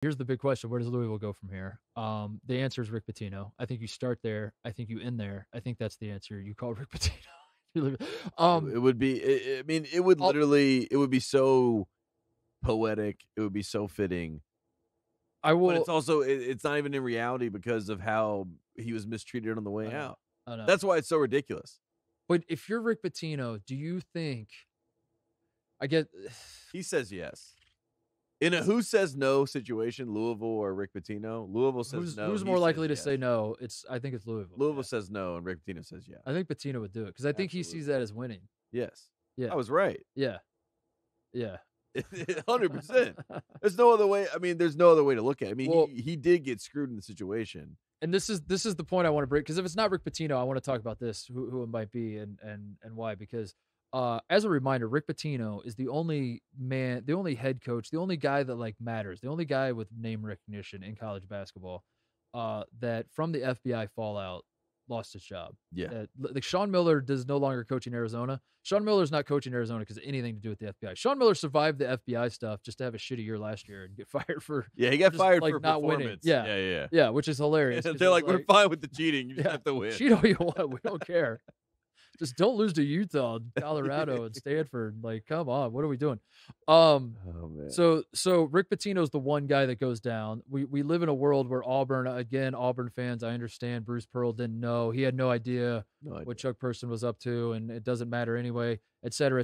Here's the big question: where does Louisville go from here? The answer is Rick Pitino. I think you start there. I think you end there. I think that's the answer. You call Rick Pitino. It would be. I mean, it would literally. It would be so poetic. It would be so fitting. I will. But it's also. It's not even in reality because of how he was mistreated on the way out. I know. That's why it's so ridiculous. But if you're Rick Pitino, do you think? He says yes. In a who says no situation, Louisville or Rick Pitino, Louisville says no. Who's more likely to say no? I think it's Louisville. Louisville says no, and Rick Pitino says yeah. I think Pitino would do it because I think he sees that as winning. Yes. Yeah. I was right. Yeah. 100%. There's no other way. I mean, there's no other way to look at it. I mean, he did get screwed in the situation. And this is the point I want to break, because if it's not Rick Pitino, I want to talk about this, who it might be and why. Because as a reminder, Rick Pitino is the only head coach, the only guy that like matters, the only guy with name recognition in college basketball that from the FBI fallout lost his job. Yeah. Like Sean Miller does no longer coach in Arizona. Sean Miller's not coaching Arizona because of anything to do with the FBI. Sean Miller survived the FBI stuff just to have a shitty year last year and get fired for. Yeah, he got fired like for not winning. Yeah, which is hilarious. They're like, we're fine with the cheating. You just have to win. Cheat all you want. We don't care. Just don't lose to Utah, Colorado, and Stanford. Like, come on, what are we doing? Oh man. So Rick Pitino's the one guy that goes down. We live in a world where Auburn fans, I understand Bruce Pearl didn't know. He had no idea what Chuck Person was up to, and it doesn't matter anyway, et cetera,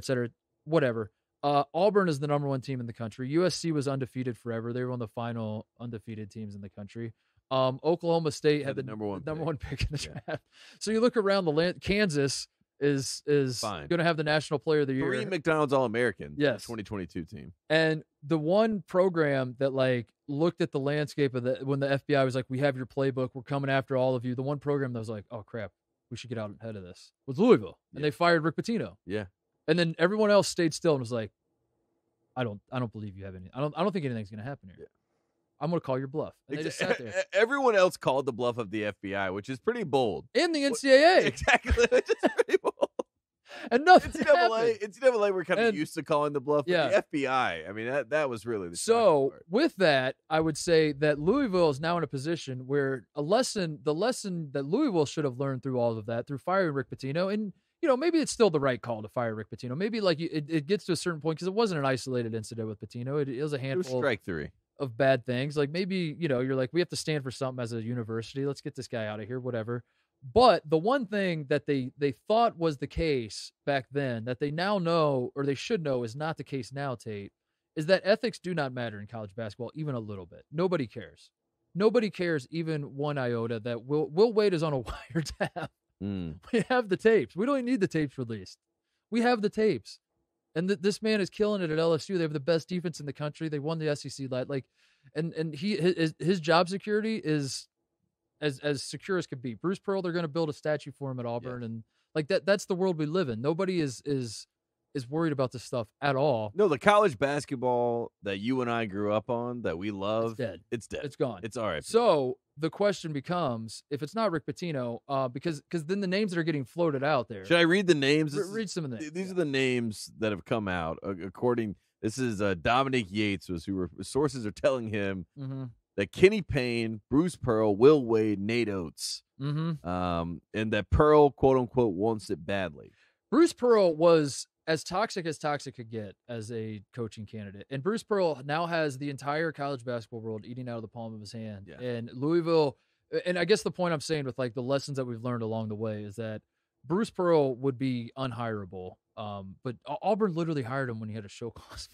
whatever. Auburn is the number one team in the country. USC was undefeated forever. They were one of the final undefeated teams in the country. Oklahoma State had the number one pick in the draft. So you look around the land, Kansas is going to have the National Player of the Year. 3 McDonald's All-American. Yes. 2022 team. And the one program that like looked at the landscape of when the FBI was like, we have your playbook, we're coming after all of you. The one program that was like, oh crap, we should get out ahead of this was Louisville. And they fired Rick Pitino. Yeah. And then everyone else stayed still and was like, I don't believe you have any. I don't think anything's going to happen here. Yeah. I'm going to call your bluff. And they just sat there. Everyone else called the bluff of the FBI, which is pretty bold. In the NCAA. Exactly. Which is pretty bold. And nothing happened. NCAA, we're kind of used to calling the bluff. But the FBI, I mean, that was really the part. With that, I would say that Louisville is now in a position where the lesson that Louisville should have learned through all of that, through firing Rick Pitino, and maybe it's still the right call to fire Rick Pitino. Maybe like it gets to a certain point because it wasn't an isolated incident with Pitino. It was a handful. It was strike three. Of bad things. Like maybe, you're like, we have to stand for something as a university. Let's get this guy out of here, whatever. But the one thing that they thought was the case back then that they now know, or they should know, is not the case now, Tate, is that ethics do not matter in college basketball, even a little bit. Nobody cares. Nobody cares even one iota that Will Wade is on a wiretap. We have the tapes. We don't even need the tapes released. We have the tapes. And this man is killing it at LSU. They have the best defense in the country. They won the SEC. And his job security is as secure as could be. Bruce Pearl, they're going to build a statue for him at Auburn, and like that. That's the world we live in. Nobody is worried about this stuff at all. No, the college basketball that you and I grew up on, that we love, it's dead. It's dead. It's gone. It's all right. So the question becomes, if it's not Rick Pitino, because then the names that are getting floated out there. Should I read the names? Read some of the names. These are the names that have come out. This is Dominic Yates, sources are telling him that Kenny Payne, Bruce Pearl, Will Wade, Nate Oates, and that Pearl, quote unquote, wants it badly. Bruce Pearl was as toxic could get as a coaching candidate. And Bruce Pearl now has the entire college basketball world eating out of the palm of his hand. Yeah. And Louisville, and I guess the point I'm saying with like the lessons that we've learned along the way is that Bruce Pearl would be unhireable. But Auburn literally hired him when he had a show cause.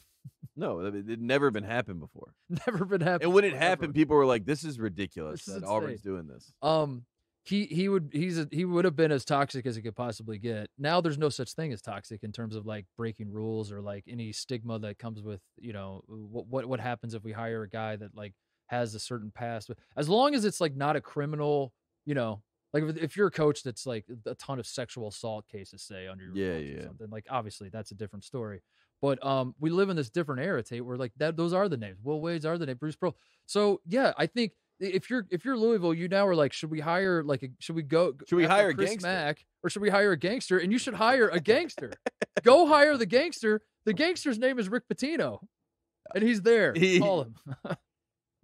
No, it never been happened before. Never been happened. And when it happened, people were like, "This is ridiculous that Auburn's doing this." He would have been as toxic as it could possibly get. Now there's no such thing as toxic in terms of like breaking rules or like any stigma that comes with, what happens if we hire a guy that like has a certain past. As long as it's like not a criminal, like if you're a coach that's like a ton of sexual assault cases, say, under your or something, like obviously that's a different story. But we live in this different era, Tate, where like those are the names. Will Wade's are the names. Bruce Pearl. So yeah, I think if you're Louisville, you now are like, should we hire should we hire a Chris Mack, or should we hire a gangster? And you should hire a gangster. Go hire the gangster. The gangster's name is Rick Pitino, and he's there. Call him.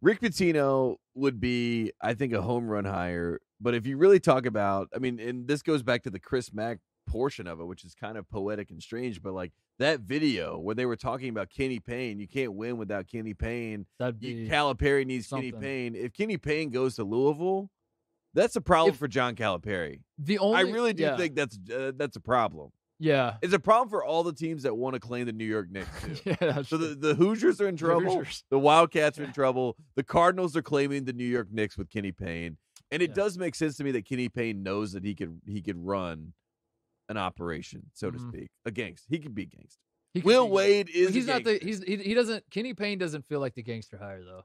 Rick Pitino would be, I think, a home run hire. But if you really talk about, I mean, and this goes back to the Chris Mack portion of it, which is kind of poetic and strange, but like that video where they were talking about Kenny Payne, you can't win without Kenny Payne. Calipari needs something. Kenny Payne. If Kenny Payne goes to Louisville, that's a problem for John Calipari. I really do think that's a problem. Yeah. It's a problem for all the teams that want to claim the New York Knicks, too. So the Hoosiers are in trouble. The Wildcats are in trouble. The Cardinals are claiming the New York Knicks with Kenny Payne. And it does make sense to me that Kenny Payne knows that he could run an operation, so to speak. A gangster. He could be a gangster. Will Wade is he's not he doesn't Kenny Payne doesn't feel like the gangster hire, though.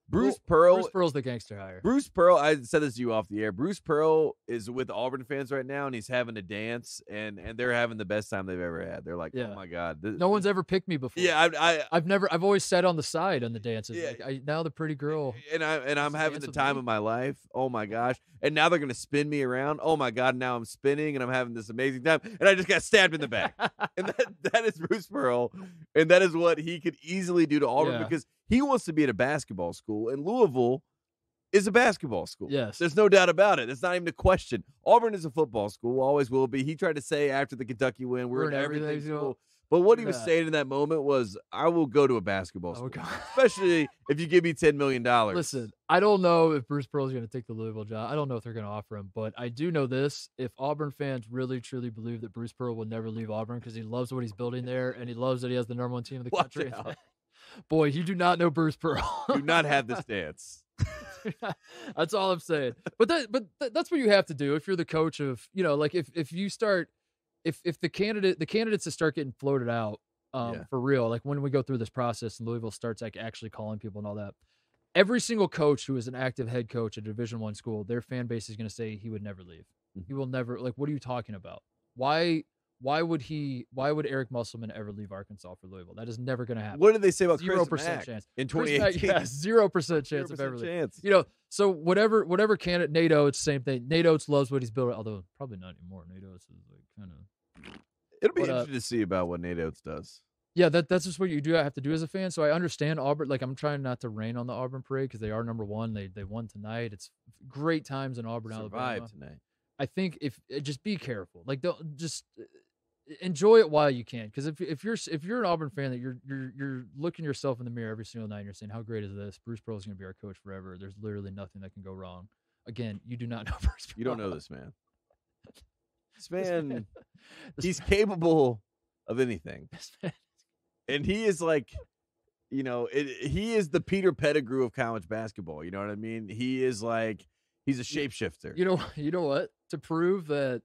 Bruce Pearl's the gangster hire. Bruce Pearl, I said this to you off the air. Bruce Pearl is with Auburn fans right now, and he's having a dance, and they're having the best time they've ever had. They're like, oh my God. No one's ever picked me before. Yeah, I've always sat on the side on the dances. Yeah, like, now the pretty girl. And I'm having the time of my life. Oh my gosh. And now they're gonna spin me around. Oh my God, now I'm spinning and I'm having this amazing time. And I just got stabbed in the back. And that is Bruce Pearl. And that is what he could easily do to Auburn because he wants to be at a basketball school, and Louisville is a basketball school. Yes. There's no doubt about it. It's not even a question. Auburn is a football school, always will be. He tried to say after the Kentucky win, we're in everything school. But what he was saying in that moment was, I will go to a basketball school, especially if you give me $10 million. Listen, I don't know if Bruce Pearl is going to take the Louisville job. I don't know if they're going to offer him, but I do know this. If Auburn fans really, truly believe that Bruce Pearl will never leave Auburn because he loves what he's building there and he loves that he has the number one team in the country. Boy, you do not know Bruce Pearl. Do not have this dance. That's all I'm saying. But that's what you have to do if you're the coach of, like if you start, if the candidates that start getting floated out for real, like when we go through this process and Louisville starts like actually calling people and all that, every single coach who is an active head coach at a Division I school, their fan base is going to say he would never leave. He will never. Like, what are you talking about? Why would Eric Musselman ever leave Arkansas for Louisville? That is never going to happen. What did they say about 0% Chris Mack chance in 2018? Mack, 0% chance of ever leaving. So whatever candidate, Nate Oates, same thing. Nate Oates loves what he's building, although probably not anymore. Nate Oates is like kind of. It'll be interesting to see about what Nate Oates does. Yeah, that's just what you do have to do as a fan. So I understand Auburn. Like, I'm trying not to rain on the Auburn parade because they are number one. They won tonight. It's great times in Auburn, Alabama. Tonight. I think just be careful. Like, don't just enjoy it while you can. Because if you're an Auburn fan that you're looking yourself in the mirror every single night and you're saying, how great is this? Bruce Pearl is going to be our coach forever. There's literally nothing that can go wrong. Again, you do not know Bruce Pearl. You don't know this man. This man, he's capable of anything. And he is like, he is the Peter Pettigrew of college basketball. You know what I mean? He is like, he's a shapeshifter. You know what? To prove that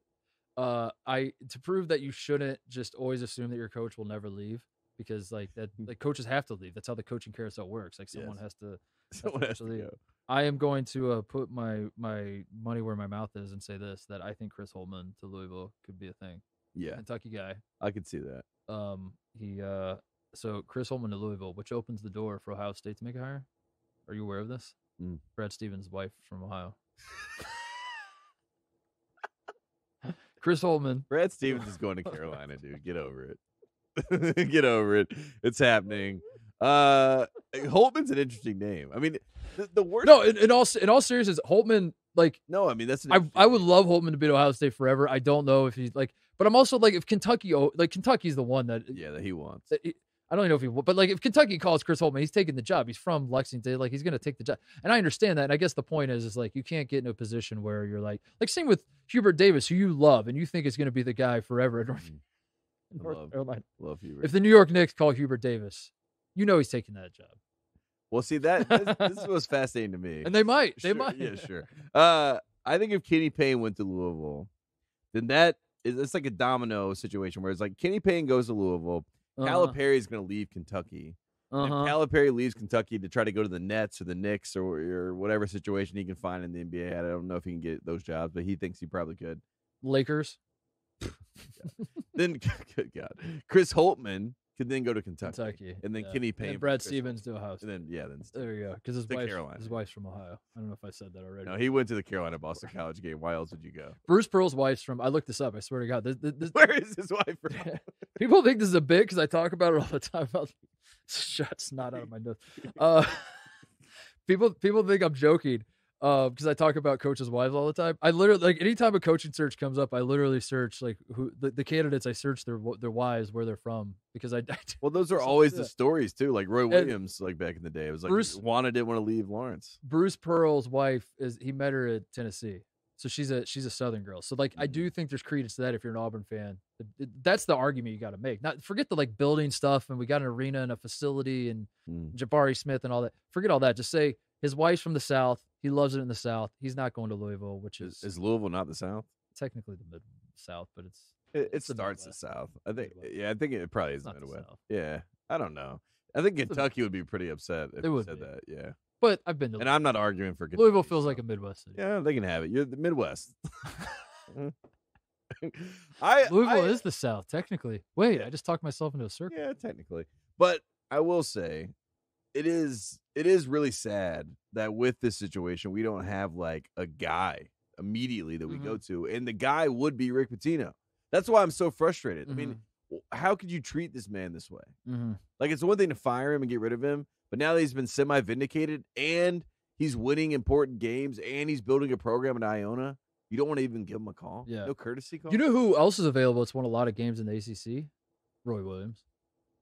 you shouldn't just always assume that your coach will never leave, because like that, like coaches have to leave. That's how the coaching carousel works. Like someone has to leave. Go. I am going to put my money where my mouth is and say this, that I think Chris Holtmann to Louisville could be a thing. Yeah. Kentucky guy. I could see that. So Chris Holtmann to Louisville, which opens the door for Ohio State to make a hire. Are you aware of this? Brad Stevens' wife from Ohio. Chris Holtmann. Brad Stevens is going to Carolina, dude. Get over it. Get over it. It's happening. Holtmann's an interesting name. I mean, the worst. No, in all seriousness, Holtmann, like, no, I mean, that's. I would love Holtmann to be at Ohio State forever. I don't know if he's like, but I'm also like, if Kentucky's the one that he wants. I don't know if he will, but like if Kentucky calls Chris Holtmann, he's taking the job. He's from Lexington, like he's going to take the job, and I understand that. And I guess the point is like you can't get in a position where you're like same with Hubert Davis, who you love and you think is going to be the guy forever at North Carolina. Love Hubert. If the New York Knicks call Hubert Davis, he's taking that job. Well, see this was fascinating to me, and they might. Yeah, sure. I think if Kenny Payne went to Louisville, then it's like a domino situation where it's like Kenny Payne goes to Louisville. Calipari is going to leave Kentucky. And Calipari leaves Kentucky to try to go to the Nets or the Knicks or whatever situation he can find in the NBA. I don't know if he can get those jobs, but he thinks he probably could. Lakers. Then, good God, Chris Holtmann could then go to Kentucky. And then Kenny Payne. And Brad Stevens to Ohio State. And then there you go. Because his wife's from Ohio. I don't know if I said that already. No, he went to the Carolina-Boston College game. Why else would you go? Bruce Pearl's wife's from. I looked this up. I swear to God. Where is his wife from? People think this is a bit because I talk about it all the time. Shut snot out of my nose. People think I'm joking because I talk about coaches' wives all the time. I literally, like, anytime a coaching search comes up, I literally search like who the candidates. I search their wives, where they're from, because well, those are always the stories too. Like Roy Williams, like back in the day, it was like Juana didn't want to leave Lawrence. Bruce Pearl's wife he met her at Tennessee. So she's a Southern girl. So like I do think there's credence to that if you're an Auburn fan. That's the argument you got to make. Not forget the like building stuff and we got an arena and a facility and Jabari Smith and all that. Forget all that. Just say his wife's from the South. He loves it in the South. He's not going to Louisville, which is Louisville not the South? Technically the Mid-South, but it starts the South. I think I think it probably is the Midwest. Yeah, I don't know. I think Kentucky would be pretty upset if you said that. Yeah. But I've been to and I'm not arguing for Kentucky. Louisville feels like a Midwest city. Yeah, they can have it. You're the Midwest. Louisville is the South, technically. Wait, I just talked myself into a circle. Yeah, technically. But I will say, it is really sad that with this situation, we don't have like a guy immediately that we go to, and the guy would be Rick Pitino. That's why I'm so frustrated. I mean, how could you treat this man this way? Like, it's one thing to fire him and get rid of him, but now that he's been semi-vindicated and he's winning important games and he's building a program in Iona, you don't want to even give him a call? Yeah. No courtesy call? You know who else is available? It's won a lot of games in the ACC? Roy Williams.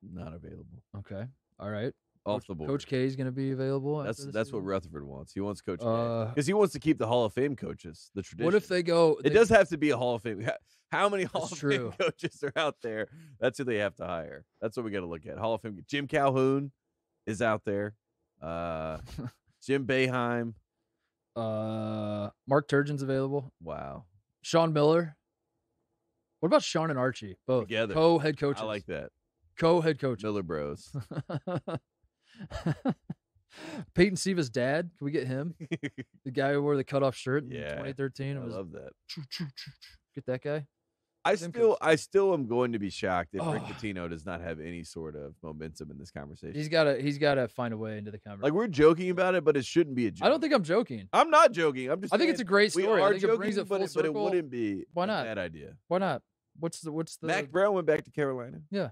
Not available. Okay. All right. Off the board. Coach K is going to be available. That's what Rutherford wants. He wants Coach K. Because he wants to keep the Hall of Fame coaches, the tradition. What if they go... It does have to be a Hall of Fame. How many Hall of Fame coaches are out there? That's who they have to hire. That's what we got to look at. Hall of Fame. Jim Calhoun is out there. Jim Boeheim. Mark Turgeon's available. Wow. Sean Miller. What about Sean and Archie? Both together. Co-head coaches. I like that. Co-head coaches. Miller Bros. Peyton Siva's dad. Can we get him? The guy who wore the cutoff shirt in 2013. I love that. Get that guy. I still am going to be shocked if Rick Pitino does not have any sort of momentum in this conversation. He's got to find a way into the conversation. Like, we're joking about it, but it shouldn't be a joke. I don't think I'm joking. I'm not joking. I'm just. I think it's a great story. I think joking, it brings it full circle. But it wouldn't be. Why not? A bad idea. Why not? What's the Mac Brown went back to Carolina. Yeah.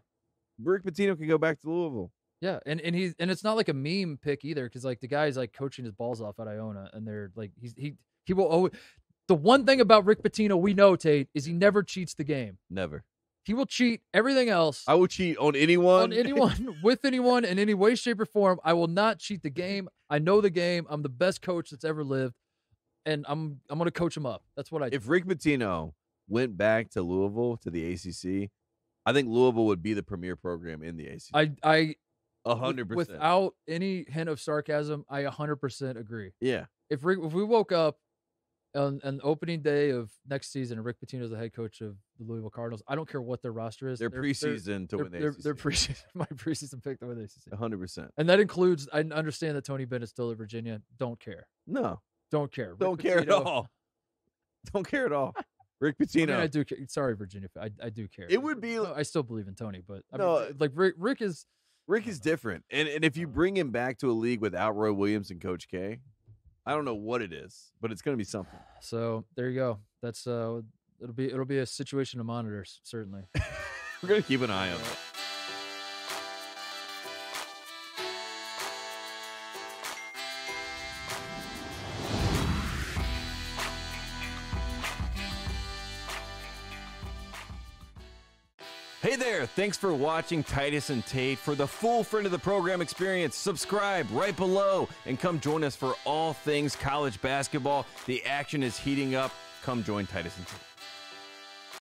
Rick Pitino can go back to Louisville. Yeah, and it's not like a meme pick either, because like the guy's like coaching his balls off at Iona, and they're like he will always. The one thing about Rick Pitino we know, Tate, is he never cheats the game. Never. He will cheat everything else. I will cheat on anyone. On anyone, with anyone, in any way, shape, or form. I will not cheat the game. I know the game. I'm the best coach that's ever lived, and I'm going to coach him up. That's what I do. If Rick Pitino went back to Louisville, to the ACC, I think Louisville would be the premier program in the ACC. I 100%. Without any hint of sarcasm, I 100% agree. Yeah. If we woke up on opening day of next season and Rick Pitino is the head coach of the Louisville Cardinals, I don't care what their roster is. They're preseason to win the ACC. They're preseason. My preseason pick to win the ACC. 100%. And that includes, I understand that Tony Bennett's still at Virginia. Don't care. No. Don't care. Don't care at all. Don't care at all. Rick Pitino. I mean, I do care. Sorry, Virginia. I do care. It would be. I still believe in Tony, but I no, mean, like Rick is. Rick is different, and if you bring him back to a league without Roy Williams and Coach K, I don't know what it is, but it's going to be something. So there you go. That's it'll be a situation to monitor, certainly. We're going to keep an eye on it. Hey there, thanks for watching Titus and Tate. For the full friend of the program experience, subscribe right below and come join us for all things college basketball. The action is heating up. Come join Titus and Tate.